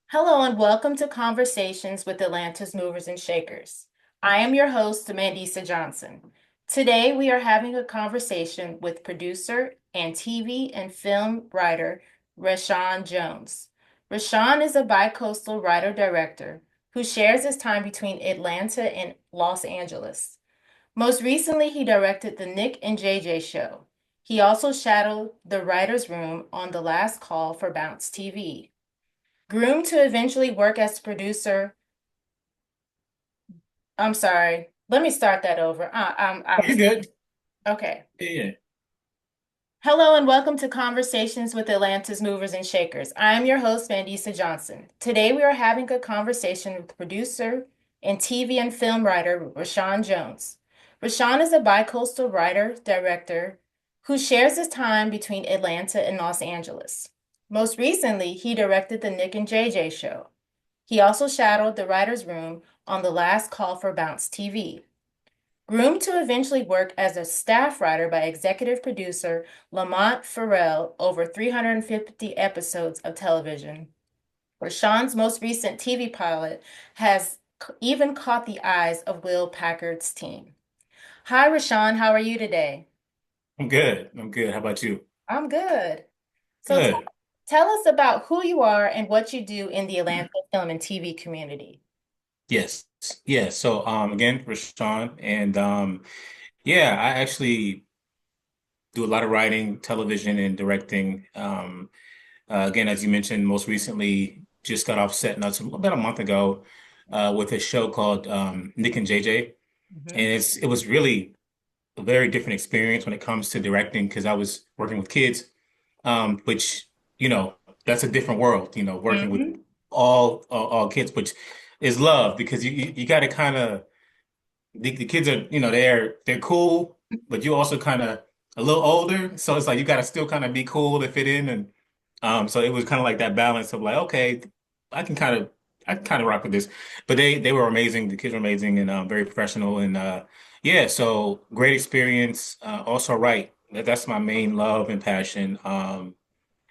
Hello and welcome to Conversations with Atlanta's Movers and Shakers. I am your host, Mandisa Johnson. Today we are having a conversation with producer and TV and film writer Reshaun Jones. Reshaun is a bi-coastal writer-director who shares his time between Atlanta and Los Angeles. Most recently, he directed The Nick and JJ Show. He also shadowed the writer's room on The Last Call for Bounce TV. Groomed to eventually work as producer. I'm sorry. Let me start that over. Oh, you're good. Okay. Yeah. Hello and welcome to Conversations with Atlanta's Movers and Shakers. I'm your host, Mandisa Johnson. Today we are having a conversation with producer and TV and film writer Reshaun Jones. Reshaun is a bi-coastal writer, director who shares his time between Atlanta and Los Angeles. Most recently, he directed The Nick and JJ Show. He also shadowed the writer's room on The Last Call for Bounce TV. Groomed to eventually work as a staff writer by executive producer Lamont Farrell over 350 episodes of television. Rashawn's most recent TV pilot has even caught the eyes of Will Packard's team. Hi, Rashawn. How are you today? I'm good. I'm good. How about you? I'm good. So Good. tell us about who you are and what you do in the Atlanta film and TV community. Yes. Yeah. So again, Reshaun. And yeah, I actually do a lot of writing, television, and directing. Again, as you mentioned, most recently just got off set not about a month ago with a show called Nick and JJ. And Mhm. it was really a very different experience when it comes to directing because I was working with kids, which, you know, that's a different world, working with Mhm. all kids, which is love because you got to kind of the kids are, they're cool, but you also kind of a little older, so it's like you got to still kind of be cool to fit in, and so it was kind of like that balance of like, okay, I can kind of I can kind of rock with this, but they were amazing. The kids were amazing and very professional, and yeah, so great experience. Also, right, that's my main love and passion.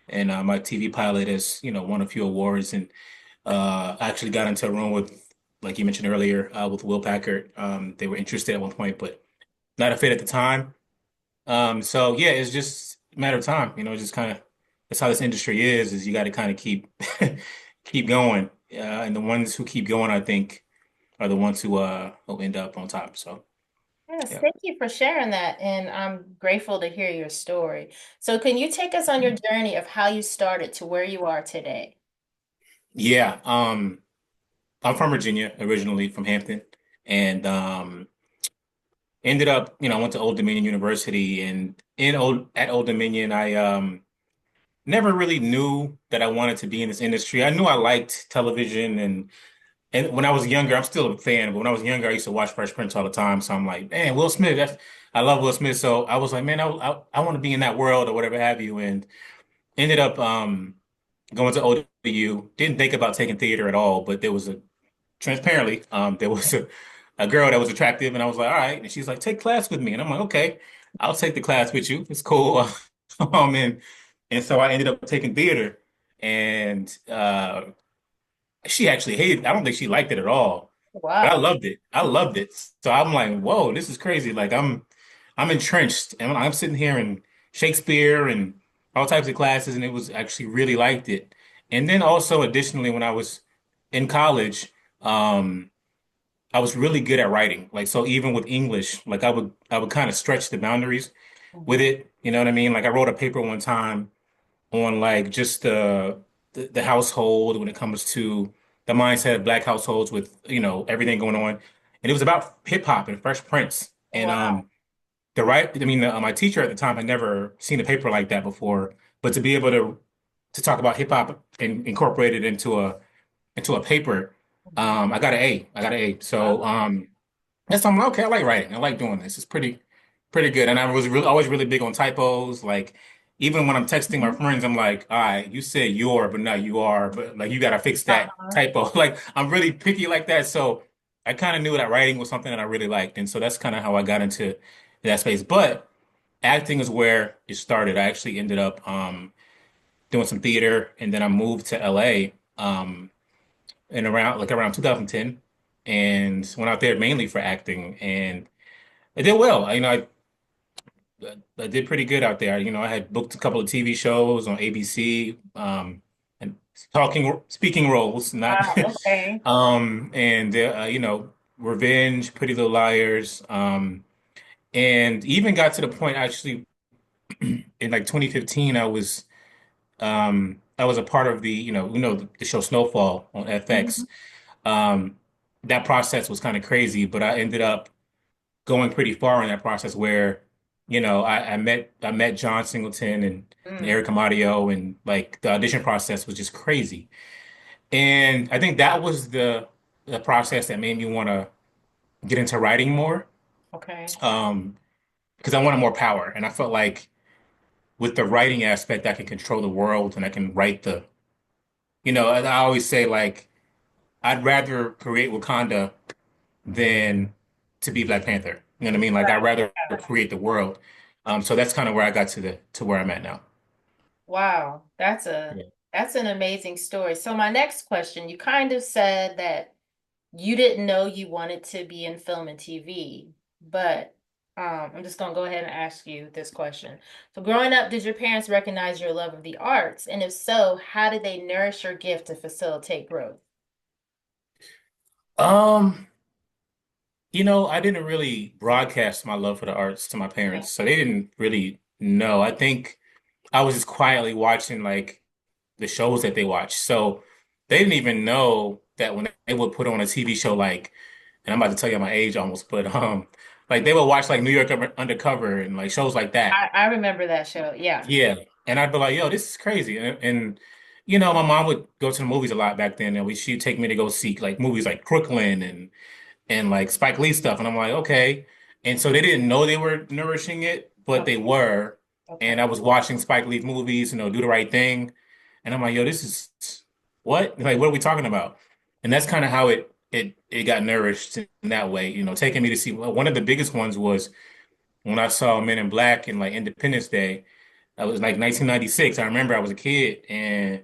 And my TV pilot has, won a few awards, and I actually got into a room with, like you mentioned earlier, with Will Packard. They were interested at one point, but not a fit at the time. So yeah, it's just a matter of time, just kind of that's how this industry is you got to kind of keep keep going. And the ones who keep going, I think, are the ones who end up on top. So Yes, yeah. thank you for sharing that, and I'm grateful to hear your story. So, can you take us on your journey of how you started to where you are today? Yeah. I'm from Virginia, originally from Hampton, and ended up, I went to Old Dominion University, and at Old Dominion, I never really knew that I wanted to be in this industry. I knew I liked television, and when I was younger, I'm still a fan, but when I was younger, I used to watch Fresh Prince all the time. So I'm like, man, Will Smith, I love Will Smith. So I was like, man, I want to be in that world or whatever have you, and ended up going to ODU. Didn't think about taking theater at all, but transparently, there was a girl that was attractive, and I was like, all right. And she's like, take class with me. And I'm like, okay, I'll take the class with you. It's cool. And so I ended up taking theater, and she actually hated it. I don't think she liked it at all, but I Wow. loved it. I loved it. So I'm like, whoa, this is crazy. Like I'm entrenched, and I'm sitting here in Shakespeare and all types of classes, and it was actually really liked it. And then also additionally, when I was in college, um, I was really good at writing. Like so even with English, like I would kind of stretch the boundaries with Mhm. it. You know what I mean? Like I wrote a paper one time on like just the household when it comes to the mindset of black households with, everything going on. And it was about hip hop and Fresh Prince. And Wow. my teacher at the time had never seen a paper like that before, but to be able to talk about hip hop and incorporate it into a paper, Mhm. I got an A. I got an A. So Wow. that's something okay. I like writing. I like doing this. It's pretty good. And I was always really big on typos. Like even when I'm texting my Mhm. friends, I'm like, all right, you said your, but not you are, but like you gotta fix that Uh-huh. typo. Like I'm really picky like that. So I kind of knew that writing was something that I really liked. And so that's kind of how I got into that space. But acting is where it started. I actually ended up doing some theater and then I moved to LA. in around 2010, and went out there mainly for acting, and I did well. I did pretty good out there. I had booked a couple of TV shows on ABC, and speaking roles, not Wow, okay. and Revenge, Pretty Little Liars, and even got to the point actually in like 2015, I was a part of the show Snowfall on FX. Mhm. Um, that process was kind of crazy, but I ended up going pretty far in that process where, I met John Singleton and Mm, Eric Amadio, and like the audition process was just crazy. And I think that was the process that made me want to get into writing more, okay. um, because I wanted more power, and I felt like with the writing aspect, I can control the world and I can write I always say like I'd rather create Wakanda than to be Black Panther. You know what I mean? Like I'd Right. rather create the world. So that's kind of where I got to where I'm at now. Wow, Yeah. that's an amazing story. So my next question, you kind of said that you didn't know you wanted to be in film and TV, but I'm just gonna go ahead and ask you this question. So growing up, did your parents recognize your love of the arts? And if so, how did they nourish your gift to facilitate growth? Um, I didn't really broadcast my love for the arts to my parents, so they didn't really know. I think I was just quietly watching like the shows that they watch. So they didn't even know that when they would put on a TV show like, and I'm about to tell you my age almost, but like they would watch like New York Undercover and like shows like that. I remember that show. Yeah. Yeah. And I'd be like, yo, this is crazy. And my mom would go to the movies a lot back then, and she'd take me to go see like movies like Crooklyn and like Spike Lee stuff. And I'm like, okay. And so they didn't know they were nourishing it, but they Okay. were. And Okay. I was watching Spike Lee movies, Do the Right Thing. And I'm like, yo, this is what? Like, what are we talking about? And that's kind of how it got nourished in that way, taking me to see one of the biggest ones was when I saw Men in Black and like Independence Day. That was like 1996. I remember I was a kid and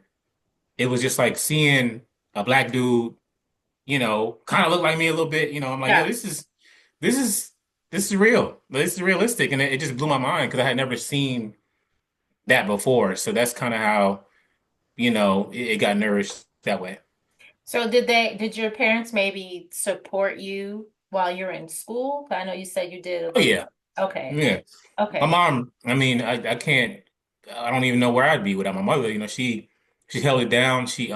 it was just like seeing a black dude, kind of look like me a little bit, I'm like, yo, Yeah. this is this is real. This is realistic. And it just blew my mind because I had never seen that before. So that's kind of how, it got nourished that way. So did your parents maybe support you while you're in school? I know you said you did a Oh little. yeah. Okay. Yeah. My Okay. mom, I mean, I can't, I don't even know where I'd be without my mother. She held it down. She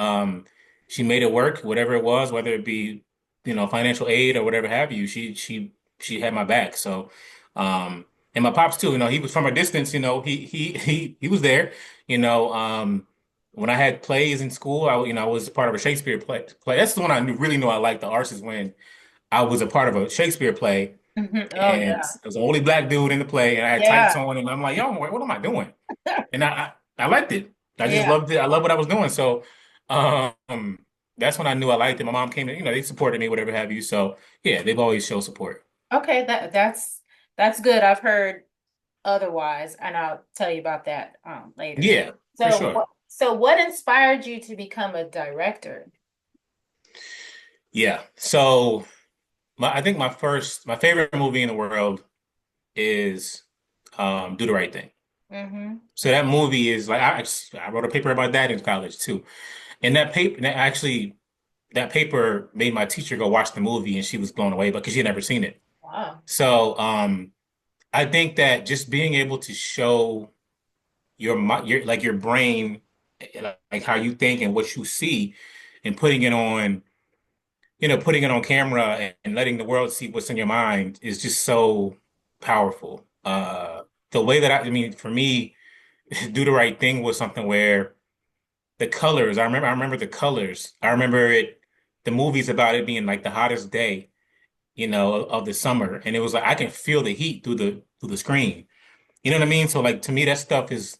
made it work, whatever it was, whether it be, financial aid or whatever have you. She had my back. So, and my pops too, he was from a distance, he was there, you know, um, when I had plays in school, I was part of a Shakespeare play. That's the one really knew I liked the arts is when I was a part of a Shakespeare play Oh and yeah. I was the only black dude in the play, and I had tights Yeah. on, and I'm like, yo, what am I doing? And I liked it. I just Yeah. loved it. I love what I was doing. So, um, that's when I knew I liked it. My mom came in, they supported me, whatever have you. So, yeah, they've always showed support. Okay, that's good. I've heard otherwise, and I'll tell you about that later. Yeah, for sure. So what inspired you to become a director? Yeah. So, I think my favorite movie in the world is Do the Right Thing. Mm-hmm. So that movie is like I wrote a paper about that in college too, and that paper made my teacher go watch the movie, and she was blown away because she had never seen it. Wow. So I think that just being able to show your brain, like how you think and what you see, and putting it on camera and letting the world see what's in your mind is just so powerful. The way that I mean, for me, Do the Right Thing was something where the colors, I remember the colors. I remember the movies about it being like the hottest day, of the summer. And it was like I can feel the heat through the screen. You know what I mean? So like to me that stuff is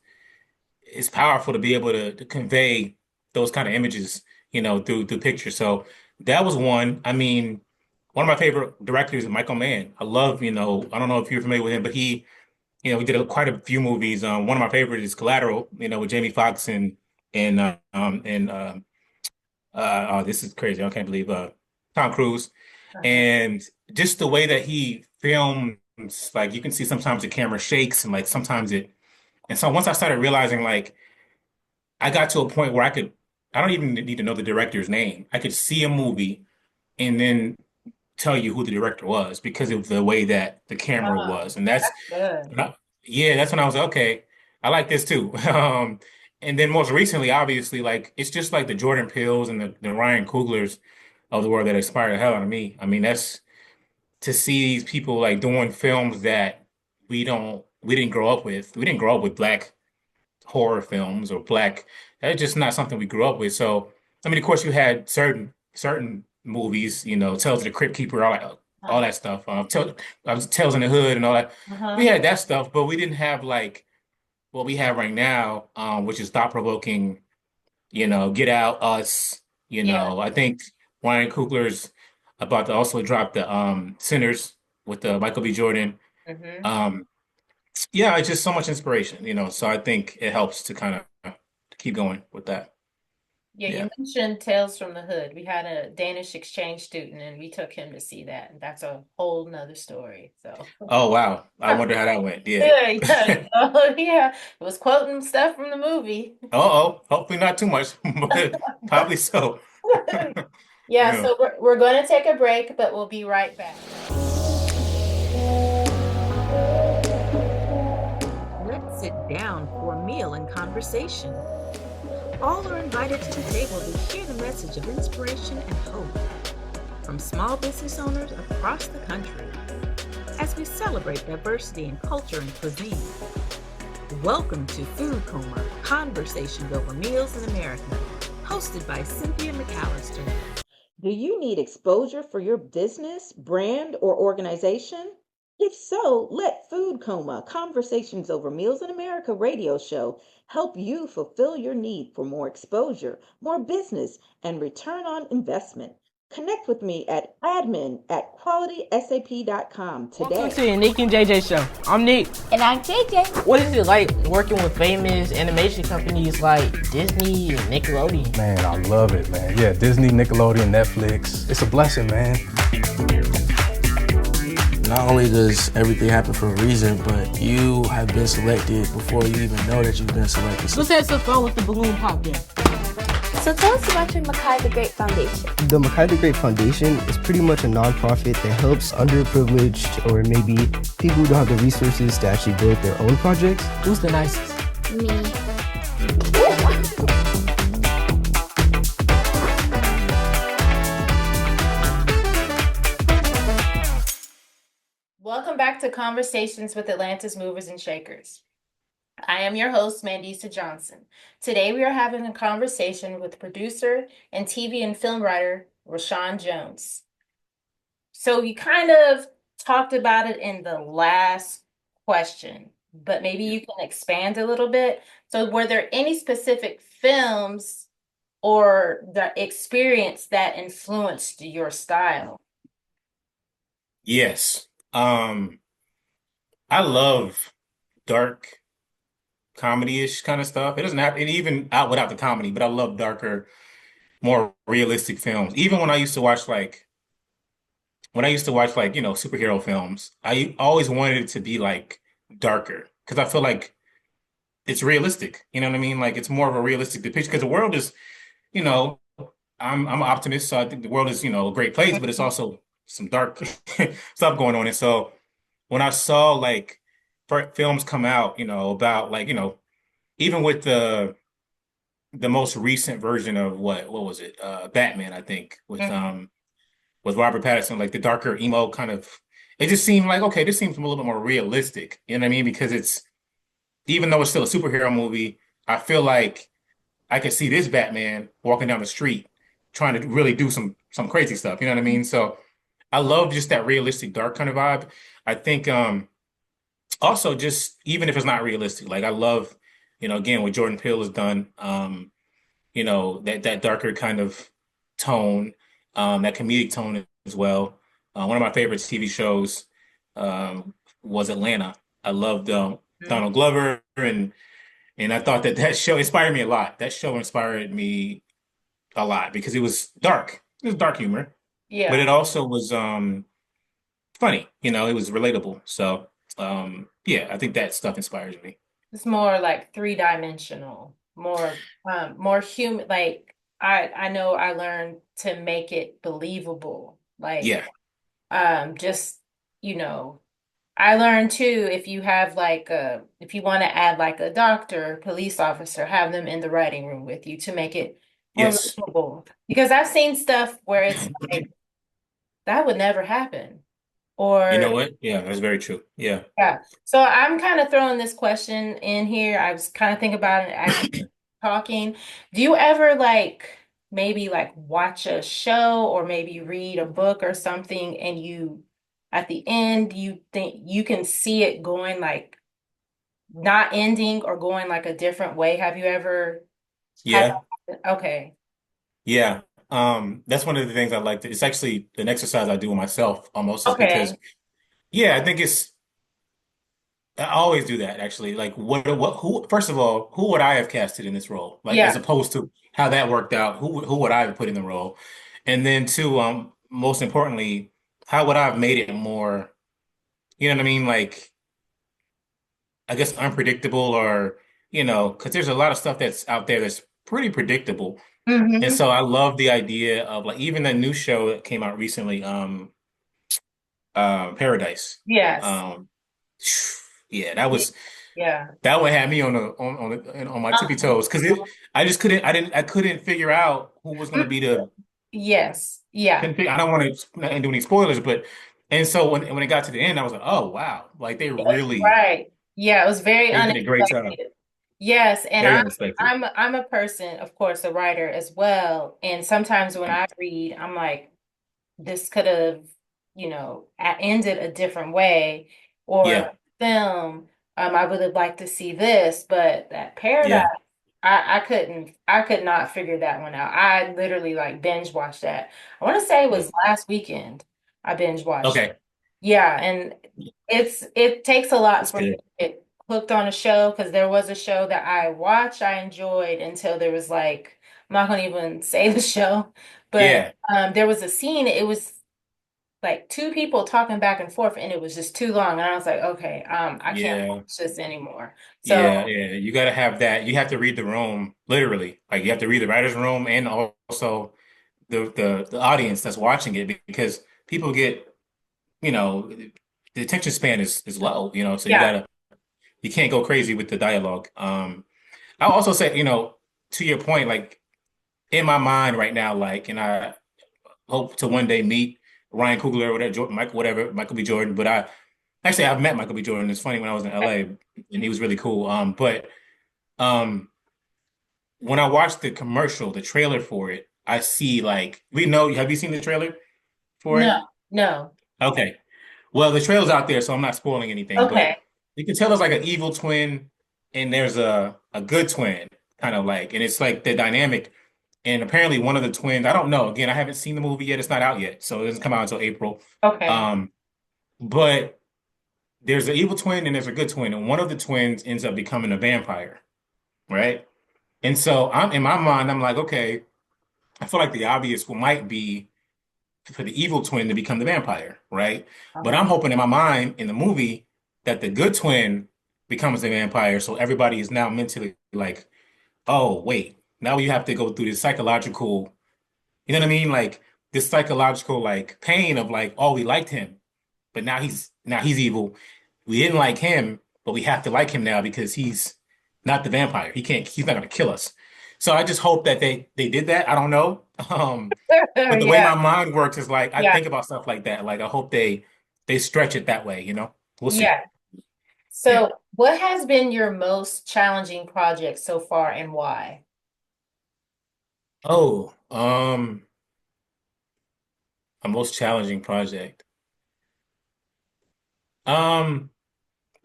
powerful to be able to convey those kind of images, through pictures. So that was one. I mean, one of my favorite directors is Michael Mann. I love, I don't know if you're familiar with him, but we did quite a few movies. One of my favorites is Collateral, with Jamie Foxx and oh, this is crazy. I can't believe Tom Cruise. Uh-huh. And just the way that he films, like you can see sometimes the camera shakes and like sometimes it. And so once I started realizing like I got to a point where I don't even need to know the director's name. I could see a movie and then tell you who the director was because of the way that the camera Oh, was. And that's, that's good. yeah, that's when I was like, okay, I like this too. And then most recently, obviously, like it's just like the Jordan Peels and the Ryan Cooglers of the world that inspired the hell out of me. I mean, that's to see these people like doing films that we didn't grow up with. We didn't grow up with black horror films or black. That's just not something we grew up with. So, I mean, of course, you had certain movies, Tales of the Crypt Keeper, all Uh-huh. that stuff. Tales in the Hood and all that. We Uh-huh. had that stuff, but we didn't have like what we have right now, which is thought-provoking. Get Out, Us. Yeah. I think Ryan Coogler's about to also drop the Sinners with the Michael B. Jordan. Hmm. Um, yeah, it's just so much inspiration, so I think it helps to kind of keep going with that. Yeah, Yeah. you mentioned Tales from the Hood. We had a Danish exchange student and we took him to see that. And that's a whole nother story. So Oh wow. I wonder how that went. Yeah. yeah, yeah. So, yeah. It was quoting stuff from the movie. Uh-oh. Hopefully not too much, but probably so. Yeah, Yeah. so we're going to take a break, but we'll be right back. Let's sit down for a meal and conversation. All are invited to the table to hear the message of inspiration and hope from small business owners across the country as we celebrate diversity in culture and cuisine. Welcome to Food Coma, Conversations Over Meals in America, hosted by Cynthia McAllister. Do you need exposure for your business, brand, or organization? If so, let Food Coma, Conversations Over Meals in America radio show help you fulfill your need for more exposure, more business, and return on investment. Connect with me at admin@qualitysap.com Welcome today. to the Nick and JJ show. I'm Nick. And I'm JJ. What is it like working with famous animation companies like Disney and Nickelodeon? Man, I love it, man. Yeah, Disney, Nickelodeon, Netflix. It's a blessing, man. Not only does everything happen for a reason, but you have been selected before you even know that you've been selected. Let's have some fun with the balloon pop game. So tell us about your Makai the Great Foundation. The Makai the Great Foundation is pretty much a nonprofit that helps underprivileged or maybe people who don't have the resources to actually build their own projects. Who's the nicest? Me. Welcome back to Conversations with Atlanta's Movers and Shakers. I am your host, Mandisa Johnson. Today we are having a conversation with producer and TV and film writer, Reshaun Jones. So you kind of talked about it in the last question, but maybe you can expand a little bit. So were there any specific films or the experience that influenced your style? Yes. I love dark comedy-ish kind of stuff. It doesn't have, and even out without the comedy, but I love darker, more realistic films. Even when I used to watch like, superhero films, I always wanted it to be like darker because I feel like it's realistic. You know what I mean? Like it's more of a realistic depiction because the world is, you know, I'm an optimist, so I think the world is, a great place, but it's also some dark stuff going on. And so when I saw like films come out, about like, even with the most recent version of what was it? Batman, I think, Mhm. with Robert Pattinson, like the darker emo kind of, it just seemed like, okay, this seems a little bit more realistic. You know what I mean? Because it's, even though it's still a superhero movie, I feel like I could see this Batman walking down the street trying to really do some crazy stuff. You know what I mean? So I love just that realistic dark kind of vibe. I think also just even if it's not realistic, like I love, again what Jordan Peele has done, that darker kind of tone, that comedic tone as well. One of my favorite TV shows was Atlanta. I loved Donald Glover, and I thought that show inspired me a lot. That show inspired me a lot because it was dark. It was dark humor, but Yeah. it also was funny. It was relatable. So yeah, I think that stuff inspires me. It's more like three-dimensional, more human. Like I know I learned to make it believable. Like Yeah. just you know, I learned too if you have like if you want to add like a doctor, police officer, have them in the writing room with you to make it more Yes. believable. Because I've seen stuff where it's like that would never happen. You know Or what? Yeah, that's very true. Yeah. yeah. So I'm kind of throwing this question in here. I was kind of thinking about it as you were talking. Do you ever like maybe like watch a show or maybe read a book or something and you at the end you think you can see it going like not ending or going like a different way? Have you ever had Yeah. that? Okay. Yeah. That's one of the things I like to, it's actually an exercise I do with myself almost is because Okay. yeah, I think I always do that actually. Like who first of all, who would I have casted in this role? Like as Yeah. opposed to how that worked out, who would I have put in the role? And then two, most importantly, how would I have made it more, you know what I mean? Like I guess unpredictable or, because there's a lot of stuff that's out there that's pretty predictable. And Hmm. so I love the idea of like even the new show that came out recently, Paradise. Yes. Um, yeah, that was Yeah. that would have me on my tippy toes because I just I couldn't figure out who was going to be the Yes. Yeah. I don't want to not do any spoilers, but and so when it got to the end, I was like, oh wow, like they really Right. Yeah, it was very they did a great job, unexpected. Yes, and very unexpected. I'm a person, of course, a writer as well. And sometimes when I read, I'm like, this could have, ended a different way, or Yeah, film. I would have liked to see this, but that Paradise, yeah, I could not figure that one out. I literally like binge watched that. I want to say it yeah. was last weekend. I binge watched. Okay, Yeah, and it takes a lot that's for me good. to get hooked on a show because there was a show that I watched, I enjoyed until there was like I'm not gonna even say the show, but Yeah, there was a scene, it was like two people talking back and forth and it was just too long. And I was like, okay, I can't yeah. watch this anymore. So Yeah, yeah, you got to have that. You have to read the room literally. Like you have to read the writer's room and also the audience that's watching it because people get, you know, the attention span is low, so yeah. you can't go crazy with the dialogue. I'll also say, to your point, like in my mind right now, like, and I hope to one day meet Ryan Coogler or whatever, Michael B. Jordan, but I've met Michael B. Jordan. It's funny when I was in LA and he was really cool. But um when I watched the commercial, the trailer for it, I see like have you seen the trailer for No, it? no. Okay. Well, the trailer's out there, so I'm not spoiling anything, but Okay. you can tell there's like an evil twin and there's a good twin, kind of like, and it's like the dynamic. And apparently one of the twins, I don't know. Again, I haven't seen the movie yet. It's not out yet, so it doesn't come out until April. Okay. Um, but there's an evil twin and there's a good twin, and one of the twins ends up becoming a vampire, right? And so I'm in my mind, I'm like, okay, I feel like the obvious might be for the evil twin to become the vampire, right? But Uh-huh. I'm hoping in my mind in the movie that the good twin becomes the vampire, so everybody is now mentally like, oh, wait, now you have to go through this psychological, you know what I mean? Like this psychological like pain of like, oh, we liked him, but now he's evil. We didn't like him, but we have to like him now because he's not the vampire. He's not gonna kill us. So I just hope that they did that. I don't know. But the way Yeah. my mind works is like I Yeah. think about stuff like that. Like I hope they stretch it that way. We'll see. Yeah. Yeah. So, what has been your most challenging project so far and why? Oh, a most challenging project. Um,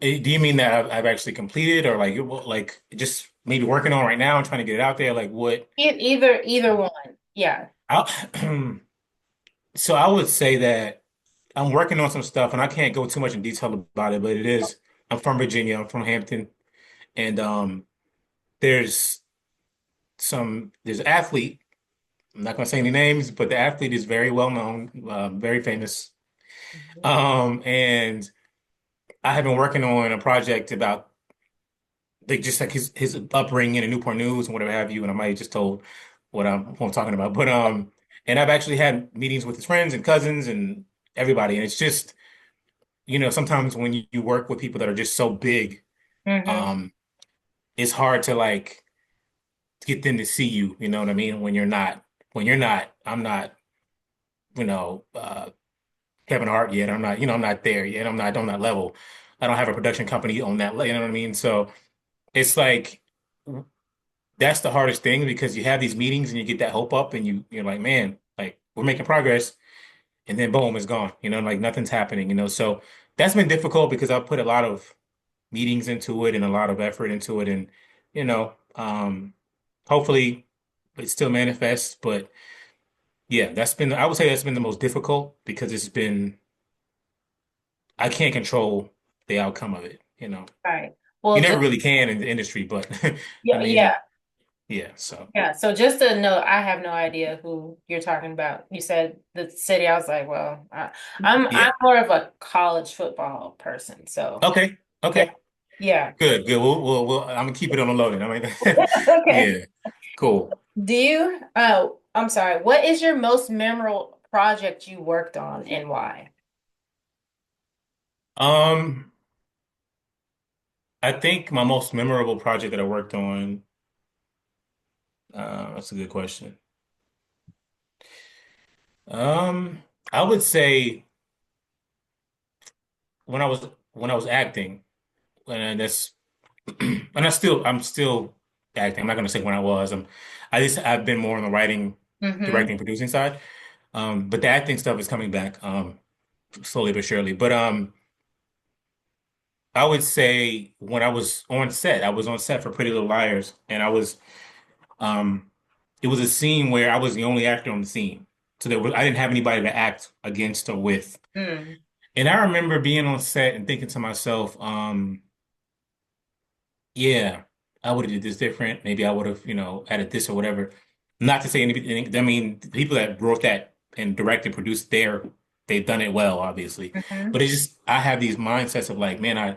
do you mean that I've actually completed or like just maybe working on right now and trying to get it out there? Like what? Either one. Yeah. I, so I would say that I'm working on some stuff and I can't go too much in detail about it, but I'm from Virginia, I'm from Hampton, and there's there's an athlete I'm not going to say any names, but the athlete is very well known, very famous. Mhm. And I have been working on a project about just like his upbringing in Newport News and whatever have you. And I might have just told what I'm talking about, but and I've actually had meetings with his friends and cousins and everybody, and it's just sometimes when you work with people that are just so big, Mhm. um, it's hard to like get them to see you. You know what I mean? When you're not, I'm not, you know, Kevin Hart yet. I'm not there yet. I'm not on that level. I don't have a production company on that, you know what I mean? So it's like that's the hardest thing because you have these meetings and you get that hope up and you're like, man, like we're making progress, and then boom, it's gone. Like nothing's happening. So that's been difficult because I've put a lot of meetings into it and a lot of effort into it, and you know, hopefully it still manifests. But yeah, I would say that's been the most difficult because I can't control the outcome of it. Right. You Well, never just really can in the industry, but I yeah, mean, yeah, yeah. So yeah. So just to know, I have no idea who you're talking about. You said the city. I was like, well, I'm yeah. more of a college football person. So Okay. yeah, Okay. yeah. Good. Good. I'm gonna keep it on the low then. I mean, Okay. yeah. Cool. Do you? Oh, I'm sorry. What is your most memorable project you worked on and why? Um, I think my most memorable project that I worked on, that's a good question. Um, I would say when I was when I was acting, and that's and I'm still acting. I'm not gonna say when I was. I've been more on the writing, Mm-hmm. directing, producing side. But the acting stuff is coming back, slowly but surely. But I would say when I was on set for Pretty Little Liars, and um, it was a scene where I was the only actor on the scene, so I didn't have anybody to act against or with. Mm. And I remember being on set and thinking to myself, yeah, I would have did this different. Maybe I would have, added this or whatever. Not to say anything. I mean, the people that wrote that and directed, produced, they've done it well, obviously. Mm-hmm. But it's just I have these mindsets of like, man,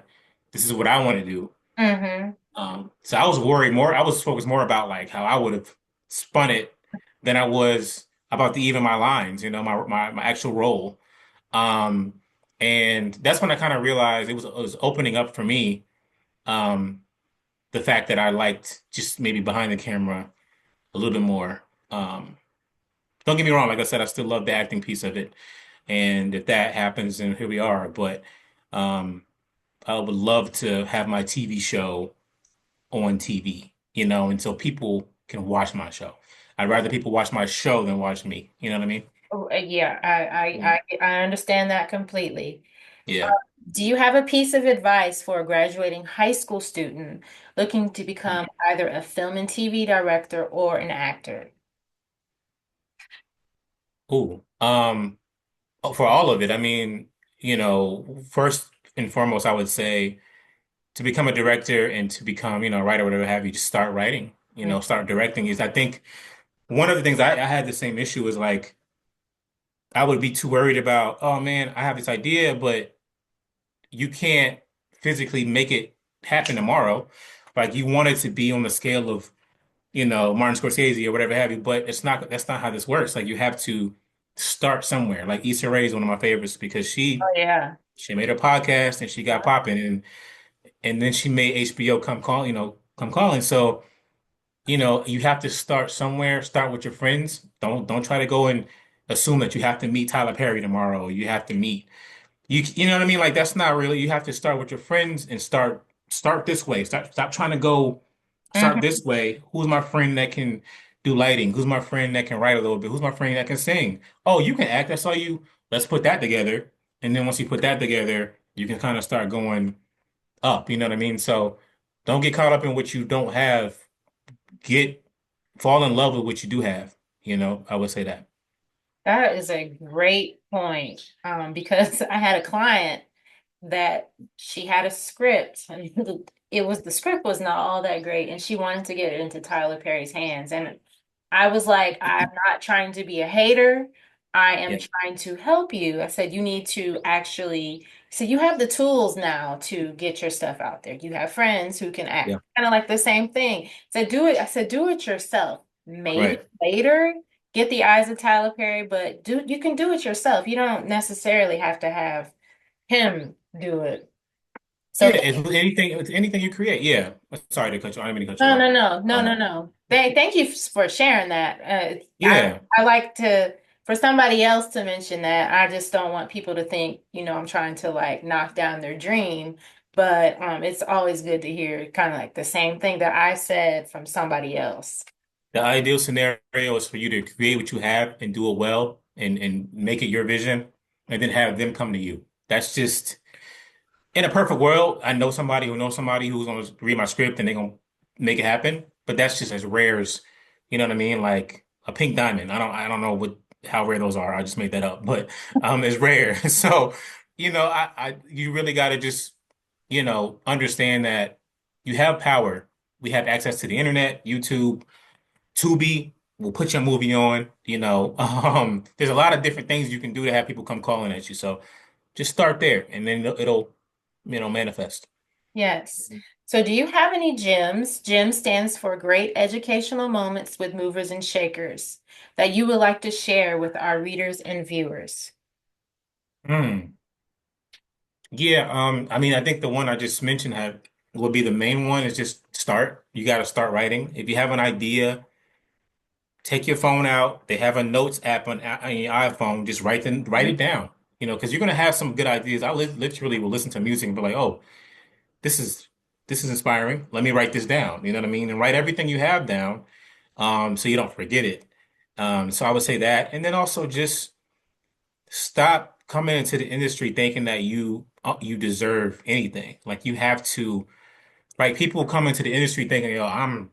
this is what I want to do. Mm-hmm. So I was worried more. I was focused more about like how I would have spun it than I was about even my lines, my actual role. Um, and that's when I kind of realized it was opening up for me. Um, the fact that I liked just maybe behind the camera a little bit more. Um, don't get me wrong, like I said, I still love the acting piece of it. And if that happens, then here we are. But um, I would love to have my TV show on TV, and so people can watch my show. I'd rather people watch my show than watch me. You know what I mean? Oh, yeah, Mm. I understand that completely. Uh, Yeah. do you have a piece of advice for a graduating high school student looking to become either a film and TV director or an actor? Ooh. For all of it, I mean, first and foremost, I would say to become a director and to become, a writer, whatever have you, just start writing, Mm. start directing is I think one of the things I had the same issue is like I would be too worried about, oh man, I have this idea, but you can't physically make it happen tomorrow. Like you want it to be on the scale of, Martin Scorsese or whatever have you, but that's not how this works. Like you have to start somewhere. Like Issa Rae is one of my favorites because Oh yeah. she made a podcast and she got popping and then she made HBO come calling. So you have to start somewhere. Start with your friends. Don't try to go and assume that you have to meet Tyler Perry tomorrow. Or you have to meet you know what I mean? Like that's not really. You have to start with your friends and start this way. Stop trying to go start Hmm. this way. Who's my friend that can do lighting? Who's my friend that can write a little bit? Who's my friend that can sing? Oh, you can act. I saw you. Let's put that together. And then once you put that together, you can kind of start going up. You know what I mean? So don't get caught up in what you don't have. Get fall in love with what you do have. I would say that. That is a great point. Because I had a client that she had a script and the script was not all that great and she wanted to get it into Tyler Perry's hands. And I was like, I'm not trying to be a hater. I am Yeah, trying to help you. I said, you need to actually, so you have the tools now to get your stuff out there. You have friends who can act yeah, kind of like the same thing. So do it. I said, do it yourself. Maybe right. later get the eyes of Tyler Perry, but you can do it yourself. You don't necessarily have to have him do it. Yeah, So it's anything you create. Yeah. Sorry to cut you. I didn't mean to cut you no, off. no, no, no, no, Um, no. Thank you for sharing that. yeah. I like to for somebody else to mention that. I just don't want people to think, I'm trying to like knock down their dream. But it's always good to hear kind of like the same thing that I said from somebody else. The ideal scenario is for you to create what you have and do it well and make it your vision and then have them come to you. That's just in a perfect world. I know somebody who knows somebody who's going to read my script and they're going to make it happen. But that's just as rare as, you know what I mean? Like a pink diamond. I don't know how rare those are. I just made that up, but it's rare. So, you really got to just, understand that you have power. We have access to the internet, YouTube. Tubi will put your movie on, there's a lot of different things you can do to have people come calling at you. So just start there and then it'll manifest. Yes. So do you have any gems? GEM stands for Great Educational Moments with Movers and Shakers that you would like to share with our readers and viewers. Hmm. Yeah, I mean, I think the one I just mentioned would be the main one is just start. You got to start writing. If you have an idea, take your phone out. They have a notes app on your iPhone. Just write it down. Because you're gonna have some good ideas. I literally will listen to music and be like, oh, this is this is inspiring. Let me write this down. You know what I mean? And write everything you have down, so you don't forget it. So I would say that, and then also just stop coming into the industry thinking that you deserve anything. Like you have to, like people come into the industry thinking, yo, I'm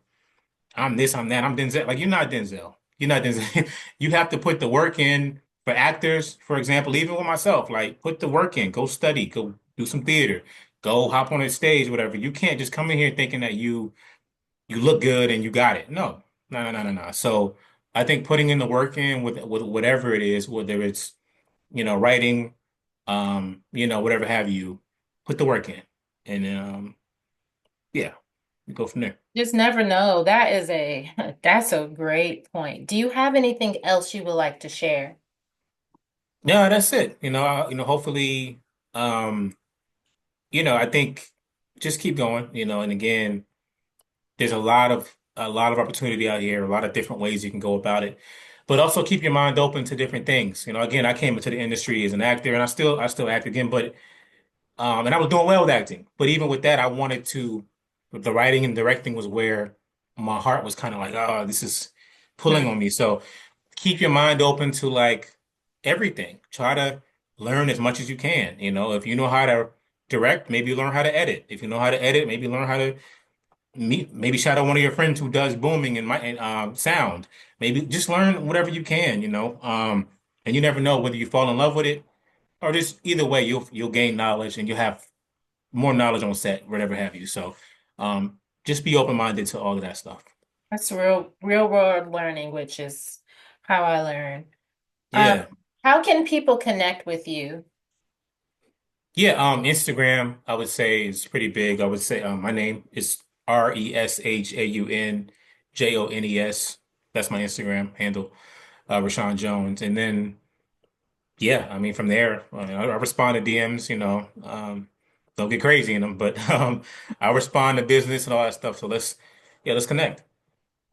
this, I'm that, I'm Denzel. Like you're not Denzel. You're not Denzel. You have to put the work in for actors, for example, even with myself, like put the work in, go study, go do some theater, go hop on a stage, whatever. You can't just come in here thinking that you look good and you got it. No, no, no, no, no, no. So I think putting in the work in with whatever it is, whether it's, writing, whatever have you, put the work in. And yeah, we go from there. Just never know. That's a great point. Do you have anything else you would like to share? Yeah, that's it. Hopefully, um, I think just keep going, and again, there's a lot of opportunity out here, a lot of different ways you can go about it. But also keep your mind open to different things. Again, I came into the industry as an actor and I still act again, but and I was doing well with acting. But even with that, the writing and directing was where my heart was kind of like, oh, this is pulling Hmm. on me. So keep your mind open to like everything. Try to learn as much as you can. If you know how to direct, maybe learn how to edit. If you know how to edit, maybe learn how to maybe shout out one of your friends who does booming and sound. Maybe just learn whatever you can, and you never know whether you fall in love with it or just either way, you'll gain knowledge and you'll have more knowledge on set, whatever have you. So, just be open-minded to all of that stuff. That's real world learning, which is how I learn. Um, Yeah. how can people connect with you? Yeah, Instagram, I would say is pretty big. I would say my name is ReshaunJones. That's my Instagram handle, Reshaun Jones. And then yeah, I mean from there, I respond to DMs, don't get crazy in them, but I respond to business and all that stuff. So let's connect.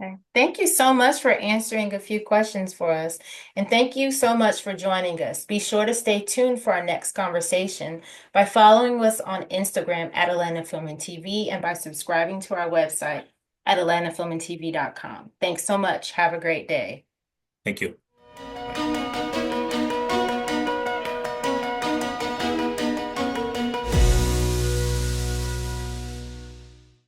Okay. Thank you so much for answering a few questions for us. And thank you so much for joining us. Be sure to stay tuned for our next conversation by following us on Instagram at Atlanta Film and TV and by subscribing to our website at atlantafilmandtv.com. Thanks so much. Have a great day. Thank you.